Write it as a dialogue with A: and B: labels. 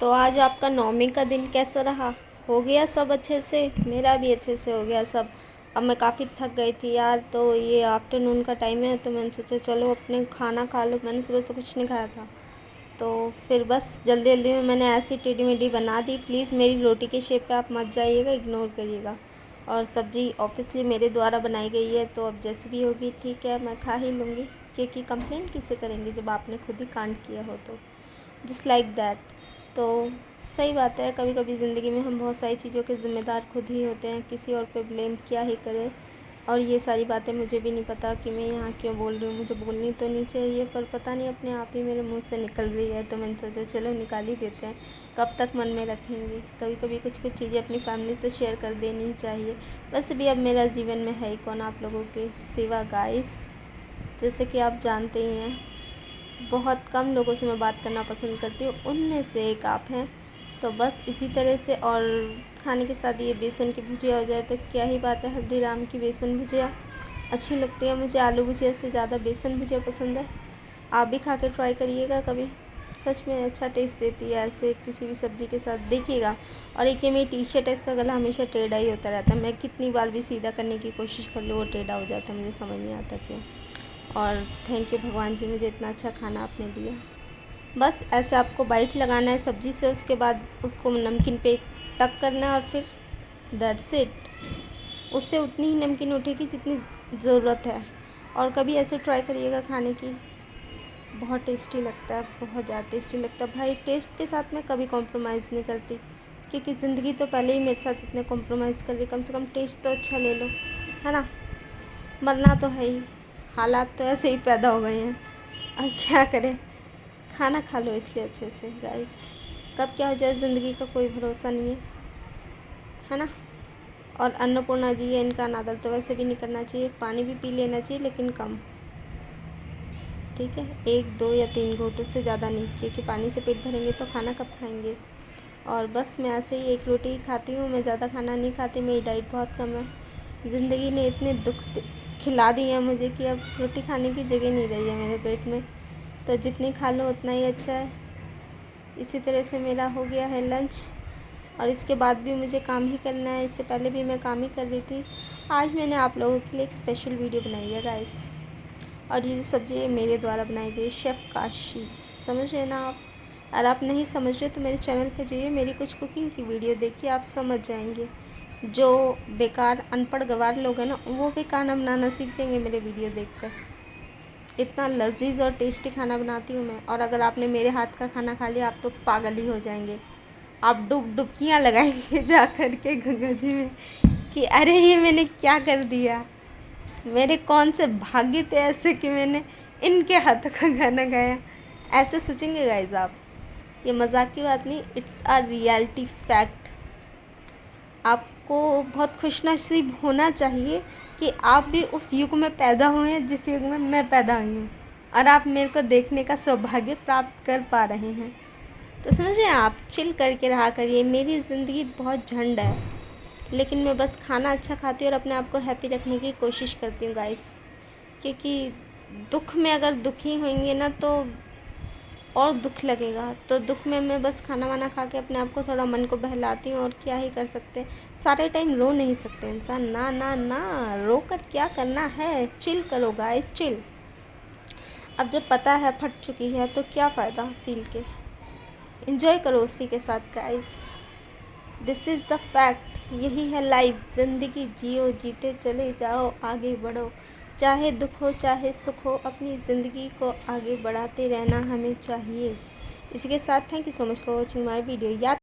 A: तो आज आपका नौमी का दिन कैसा रहा? हो गया सब अच्छे से? मेरा भी अच्छे से हो गया सब। अब मैं काफ़ी थक गई थी यार, तो ये आफ्टरनून का टाइम है तो मैंने सोचा चलो अपने खाना खा लो। मैंने सुबह से कुछ नहीं खाया था, तो फिर बस जल्दी जल्दी में मैंने ऐसी टेढ़ी मेढ़ी बना दी। प्लीज़ मेरी रोटी के शेप पे आप मत जाइएगा, इग्नोर करिएगा। और सब्ज़ी ऑब्वियसली मेरे द्वारा बनाई गई है, तो अब जैसी भी होगी ठीक है, मैं खा ही लूँगी, क्योंकि कंप्लेंट किससे करेंगे जब आपने खुद ही कांड किया हो तो। Just like that. तो सही बात है, कभी कभी ज़िंदगी में हम बहुत सारी चीज़ों के ज़िम्मेदार खुद ही होते हैं, किसी और पे ब्लेम क्या ही करें। और ये सारी बातें मुझे भी नहीं पता कि मैं यहाँ क्यों बोल रही हूँ, मुझे बोलनी तो नहीं चाहिए, पर पता नहीं अपने आप ही मेरे मुंह से निकल रही है, तो मैंने सोचा चलो निकाल ही देते हैं। कब तक मन में रखेंगे? कभी कभी कुछ कुछ चीज़ें अपनी फैमिली से शेयर कर देनी चाहिए। वैसे भी अब मेरा जीवन में है ही कौन आप लोगों के सिवा गाइस। जैसे कि आप जानते ही हैं, बहुत कम लोगों से मैं बात करना पसंद करती हूँ, उनमें से एक आप हैं। तो बस इसी तरह से, और खाने के साथ ये बेसन की भुजिया हो जाए तो क्या ही बात है। हल्दीराम की बेसन भुजिया अच्छी लगती है मुझे, आलू भुजिया से ज़्यादा बेसन भुजिया पसंद है। आप भी खा के ट्राई करिएगा कभी, सच में अच्छा टेस्ट देती है ऐसे किसी भी सब्ज़ी के साथ, देखिएगा। और एक ये मेरी टी शर्ट है, इसका गला हमेशा टेढ़ा ही होता रहता है, मैं कितनी बार भी सीधा करने की कोशिश कर लूँ वो टेढ़ा हो जाता है, मुझे समझ नहीं आता क्यों। और थैंक यू भगवान जी, मुझे इतना अच्छा खाना आपने दिया। बस ऐसे आपको बाइट लगाना है सब्ज़ी से, उसके बाद उसको नमकीन पे टक करना है और फिर दैट्स इट। उससे उतनी ही नमकीन उठेगी जितनी ज़रूरत है। और कभी ऐसे ट्राई करिएगा खाने की, बहुत टेस्टी लगता है, बहुत ज़्यादा टेस्टी लगता है भाई। टेस्ट के साथ मैं कभी कॉम्प्रोमाइज़ नहीं करती, क्योंकि ज़िंदगी तो पहले ही मेरे साथ इतने कॉम्प्रोमाइज़ कर रही, कम से कम टेस्ट तो अच्छा ले लो, है ना। मरना तो है ही, हालात तो ऐसे ही पैदा हो गए हैं, अब क्या करें। खाना खा लो इसलिए अच्छे से गाइस, कब क्या हो जाए ज़िंदगी का कोई भरोसा नहीं है ना। और अन्नपूर्णा जी है, इनका अनादर तो वैसे भी नहीं करना चाहिए। पानी भी पी लेना चाहिए, लेकिन कम, ठीक है, 1 2 या 3 घूंट, उससे ज़्यादा नहीं, क्योंकि पानी से पेट भरेंगे तो खाना कब खाएंगे। और बस मैं ऐसे ही 1 रोटी खाती हूँ, मैं ज़्यादा खाना नहीं खाती, मेरी डाइट बहुत कम है। ज़िंदगी ने इतने दुख खिला दिए हैं मुझे कि अब रोटी खाने की जगह नहीं रही है मेरे पेट में, तो जितनी खा लूँ उतना ही अच्छा है। इसी तरह से मेरा हो गया है लंच, और इसके बाद भी मुझे काम ही करना है, इससे पहले भी मैं काम ही कर रही थी। आज मैंने आप लोगों के लिए एक स्पेशल वीडियो बनाई है गाइस, और ये जो सब्ज़ी है मेरे द्वारा बनाई गई, शेफ़ काशी, समझ रहे ना आप। और आप नहीं समझ रहे तो मेरे चैनल पर जाइए, मेरी कुछ कुकिंग की वीडियो देखिए, आप समझ जाएंगे। जो बेकार अनपढ़ गँवार लोग हैं ना, वो भी खाना बनाना सीख जाएंगे मेरे वीडियो देखकर। इतना लजीज और टेस्टी खाना बनाती हूँ मैं, और अगर आपने मेरे हाथ का खाना खा लिया आप तो पागल ही हो जाएंगे। आप डुबकियाँ लगाएंगे जा कर के गंगा जी में कि अरे ये मैंने क्या कर दिया, मेरे कौन से भाग्य थे ऐसे कि मैंने इनके हाथों का गाना गाया, ऐसे सोचेंगे गाइस आप। ये मजाक की बात नहीं, इट्स अ रियलिटी फैक्ट। आपको बहुत खुशनसीब होना चाहिए कि आप भी उस युग में पैदा हुए हैं जिस युग में मैं पैदा हुई हूँ, और आप मेरे को देखने का सौभाग्य प्राप्त कर पा रहे हैं। तो समझ रहे हैं आप, चिल करके रहा करिए। मेरी ज़िंदगी बहुत झंड है, लेकिन मैं बस खाना अच्छा खाती हूँ और अपने आप को हैप्पी रखने की कोशिश करती हूँ गाइस। क्योंकि दुख में अगर दुखी होंगे ना तो और दुख लगेगा, तो दुख में मैं बस खाना वाना खा के अपने आप को थोड़ा मन को बहलाती हूँ, और क्या ही कर सकते हैं। सारे टाइम रो नहीं सकते इंसान, ना ना ना, रो कर क्या करना है, चिल करो गाइस, चिल। अब जब पता है फट चुकी है तो क्या फ़ायदा सील के, एंजॉय करो उसी के साथ guys. This is the fact, यही है लाइफ, ज़िंदगी जियो, जीते चले जाओ, आगे बढ़ो, चाहे दुख हो चाहे सुख हो, अपनी ज़िंदगी को आगे बढ़ाते रहना हमें चाहिए। इसी के साथ thank you so much for watching my video. याद